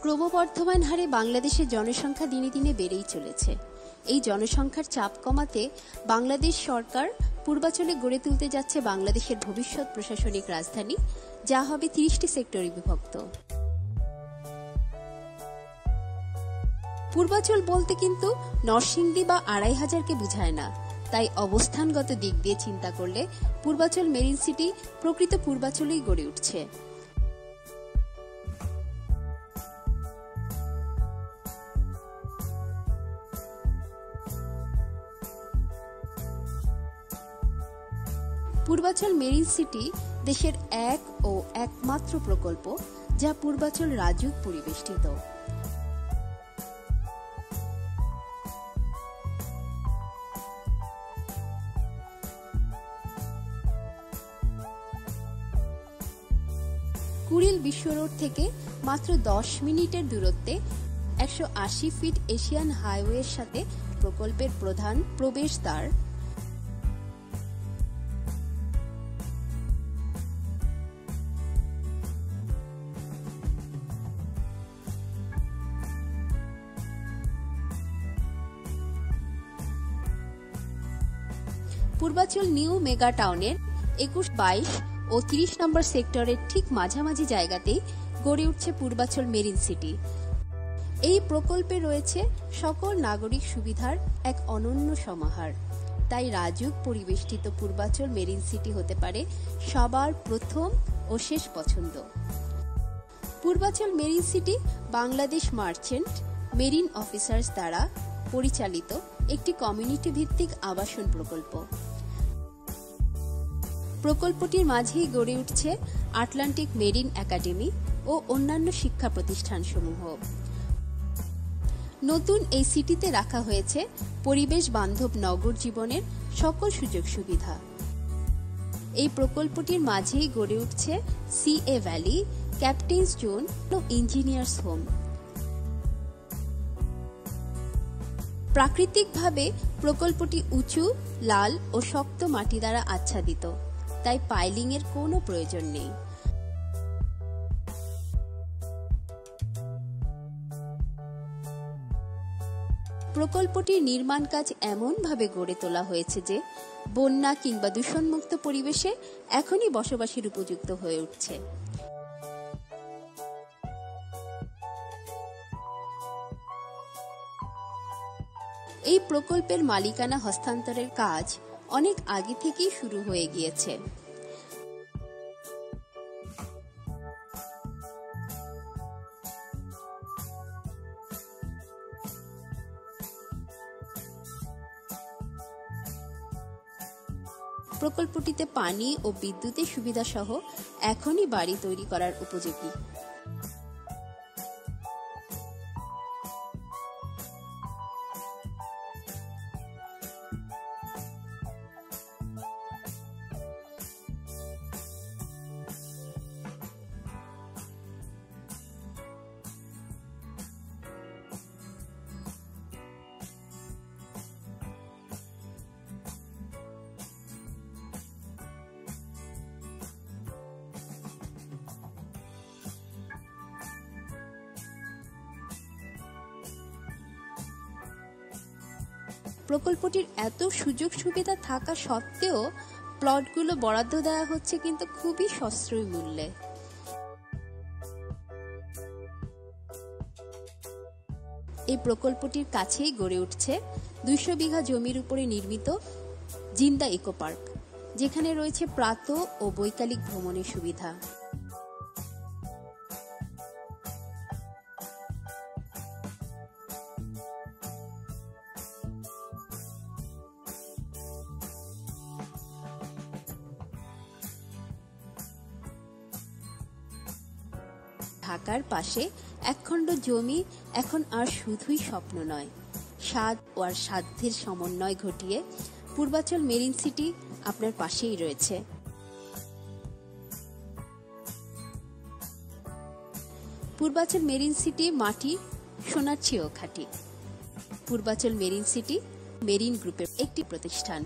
ক্রমবর্ধমান হারে বাংলাদেশের জনসংখ্যা দিনে দিনে বেড়েই চলেছে। এই জনসংখ্যার চাপ কমাতে বাংলাদেশ সরকার পূর্বাঞ্চলে গড়ে তুলতে যাচ্ছে বাংলাদেশের ভবিষ্যৎ প্রশাসনিক রাজধানী, যা হবে 30টি সেক্টরে বিভক্ত। পূর্বাঞ্চল বলতে কিন্তু নরসিংদী বা 2500কে বোঝায় না। তাই অবস্থানগত দিক দিয়ে চিন্তা করলে পূর্বাঞ্চল মেরিন সিটি প্রকৃত পূর্বাঞ্চলেই গড়ে উঠছে। পূর্বাঞ্চল মেরিন সিটি দেশের এক ও একমাত্র প্রকল্প যা পূর্বাঞ্চল রাজুক পরিবেষ্টিত। কুড়িল বিশ্ব রোড থেকে মাত্র 10 মিনিটের দূরত্বে 180 ফিট এশিয়ান হাইওয়ের সাথে প্রকল্পের প্রধান প্রবেশদ্বার। পূর্বাঞ্চল নিউ মেগা টাউনের 21, 22 ও 30 নম্বর সেক্টরের ঠিক মাঝামাঝি জায়গাতেই গড়ে উঠছে পূর্বাঞ্চল মেরিন সিটি। এই প্রকল্পে রয়েছে সকল নাগরিক সুবিধার এক অনন্য সমাহার। তাই রাজুক পরিবেষ্টিত পূর্বাঞ্চল মেরিন সিটি হতে পারে সবার প্রথম ও শেষ পছন্দ। পূর্বাঞ্চল marine city Bangladesh merchant marine officers দ্বারা পরিচালিত একটি কমিউনিটি ভিত্তিক আবাসন প্রকল্প। প্রকল্পটির মাঝেই গড়ে উঠছে আটলান্টিক মেরিন একাডেমি ও অন্যান্য শিক্ষা প্রতিষ্ঠানসমূহ। নতুন এই সিটিতে রাখা হয়েছে পরিবেশ বান্ধব নগর জীবনের সকল সুযোগ সুবিধা। এই প্রকল্পটির মাঝেই গড়ে উঠছে সিএ ভ্যালি, ক্যাপ্টেন্স জোন ও ইঞ্জিনিয়ার্স হোম। প্রাকৃতিকভাবে প্রকল্পটি উঁচু, লাল ও শক্ত মাটি দ্বারা আচ্ছাদিত, তাই পাইলিং এর কোনো প্রয়োজন নেই। প্রকল্পটির নির্মাণ কাজ এমনভাবে গড়ে তোলা হয়েছে যে বন্যা কিংবা দূষণমুক্ত পরিবেশে এখনই বসবাসের উপযুক্ত হয়ে উঠছে। এই প্রকল্পের মালিকানা হস্তান্তরের কাজ অনেক আগে থেকেই শুরু হয়ে গিয়েছে। প্রকল্পটিতে পানি ও বিদ্যুতের সুবিধা সহ এখনই বাড়ি তৈরি করার উপযোগী। প্রকল্পটির এত সুযোগ সুবিধা থাকা সত্ত্বেও প্লটগুলো বরাদ্দ দেওয়া হচ্ছে কিন্তু খুবই সাশ্রয়ী মূল্যে। এই প্রকল্পটির কাছেই গড়ে উঠছে 200 বিঘা জমির উপরে নির্মিত জিন্দা ইকো পার্ক, যেখানে রয়েছে প্রাতঃ ও বৈকালিক ভ্রমণের সুবিধা। ঢাকার পাশে একখণ্ড জমি এখন আর শুধুই স্বপ্ন নয়, স্বাদ ও আর সাধ্যের সমন্বয় ঘটিয়ে পূর্বাঞ্চল মেরিন সিটি আপনার পাশেই রয়েছে। পূর্বাঞ্চল মেরিন সিটি মাটি সোনার চেয়েও খাঁটি। পূর্বাঞ্চল মেরিন সিটি মেরিন গ্রুপের একটি প্রতিষ্ঠান।